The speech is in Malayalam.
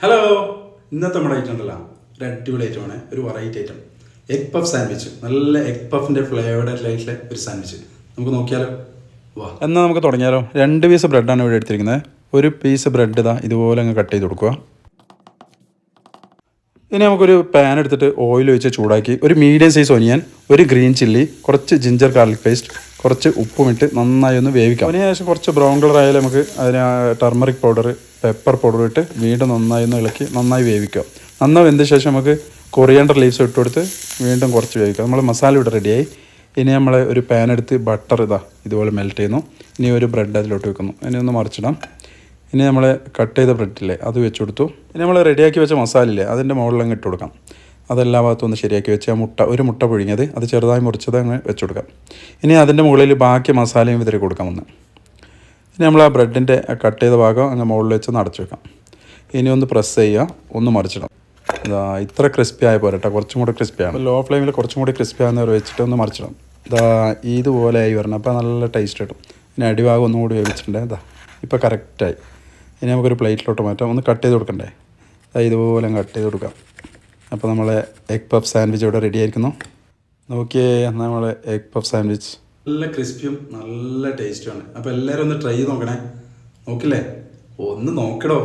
ഹലോ, ഇന്നത്തെ നമ്മുടെ ഐറ്റം ഉണ്ടല്ലോ, ഒരു അടിപൊളി ഐറ്റമാണ്. ഒരു variety item, egg puff sandwich. നല്ല എഗ് പഫിൻ്റെ ഫ്ലേവേർഡ് ആയിട്ടുള്ള ഒരു സാൻഡ്വിച്ച്. നമുക്ക് നോക്കിയാലോ? വാ, എന്നാൽ നമുക്ക് തുടങ്ങിയാലോ? 2 പീസ് ബ്രെഡാണ് ഇവിടെ എടുത്തിരിക്കുന്നത്. ഒരു പീസ് ബ്രെഡ് ഇതാ ഇതുപോലെ അങ്ങ് കട്ട് ചെയ്ത് കൊടുക്കുക. ഇനി നമുക്കൊരു പാൻ എടുത്തിട്ട് ഓയിൽ ഒഴിച്ച് ചൂടാക്കി ഒരു മീഡിയം സൈസ് ഒനിയൻ, ഒരു ഗ്രീൻ ചില്ലി, കുറച്ച് ജിഞ്ചർ ഗാർലിക് പേസ്റ്റ്, കുറച്ച് ഉപ്പും ഇട്ട് നന്നായി ഒന്ന് വേവിക്കാം. അതിന് ശേഷം കുറച്ച് ബ്രൗൺ കളർ ആയാലും നമുക്ക് അതിന് ടർമറിക് പൗഡർ, പെപ്പർ പൗഡർ ഇട്ട് വീണ്ടും നന്നായി ഒന്ന് ഇളക്കി നന്നായി വേവിക്കുക. നന്നായി വെന്ത ശേഷം നമുക്ക് കൊറിയാണ്ടർ ലീവ്സ് ഇട്ട് കൊടുത്ത് വീണ്ടും കുറച്ച് വേവിക്കുക. നമ്മൾ മസാല ഇവിടെ റെഡിയായി. ഇനി നമ്മൾ ഒരു പാൻ എടുത്ത് ബട്ടർ ഇതുപോലെ മെൽറ്റ് ചെയ്യുന്നു. ഇനി ഒരു ബ്രെഡ് അതിലോട്ട് വെക്കുന്നു. ഇനി ഒന്ന് മറിച്ചിടാം. ഇനി നമ്മൾ കട്ട് ചെയ്ത ബ്രെഡില്ലേ അത് വെച്ച് കൊടുത്തു. ഇനി നമ്മൾ റെഡിയാക്കി വെച്ച മസാലയില്ലേ അതിൻ്റെ മുകളിലങ്ങ് ഇട്ട് കൊടുക്കാം. അതെല്ലാ ഭാഗത്തും ഒന്ന് ശരിയാക്കി വെച്ച് ഒരു മുട്ട പുഴുങ്ങിയത് അത് ചെറുതായി മുറിച്ചത് അങ്ങ് വെച്ച് കൊടുക്കാം. ഇനി അതിൻ്റെ മുകളിൽ ബാക്കി മസാലയും വിതറി കൊടുക്കാം ഒന്ന്. ഇനി നമ്മൾ ആ ബ്രെഡിൻ്റെ കട്ട് ചെയ്ത ഭാഗം അങ്ങ് മുകളിൽ വെച്ച് അടച്ചു വെക്കാം. ഇനി ഒന്ന് പ്രസ് ചെയ്യുക, ഒന്ന് മറിച്ചിടാം. ഇത്ര ക്രിസ്പി ആയ പോരട്ടെ, കുറച്ചും കൂടി ക്രിസ്പിയാണ്. ലോ ഫ്ലെയിമിൽ കുറച്ചും കൂടി ക്രിസ്പി ആകുന്നവർ വെച്ചിട്ട് ഒന്ന് മറിച്ചിടാം. ഇതുപോലെ ആയി വരണം, അപ്പോൾ നല്ല ടേസ്റ്റ് കിട്ടും. ഇനി അടിഭാഗം ഒന്നും കൂടി വേവിച്ചിട്ടുണ്ട്. ഇപ്പോൾ കറക്റ്റായി. ഇനി നമുക്കൊരു പ്ലേറ്റിലോട്ട് മാറ്റാം. ഒന്ന് കട്ട് ചെയ്ത് കൊടുക്കണ്ടേ? ഇതുപോലെ കട്ട് ചെയ്ത് കൊടുക്കാം. അപ്പോൾ നമ്മളെ എഗ് പഫ് സാൻഡ്വിച്ച് ഇവിടെ റെഡി ആയിരിക്കുന്നു. നോക്കിയേ, നമ്മളെ എഗ് പഫ് സാൻഡ്വിച്ച് നല്ല ക്രിസ്പിയും നല്ല ടേസ്റ്റുമാണ്. അപ്പോൾ എല്ലാവരും ഒന്ന് ട്രൈ ചെയ്ത് നോക്കണേ. നോക്കില്ലേ? ഒന്ന് നോക്കടോ.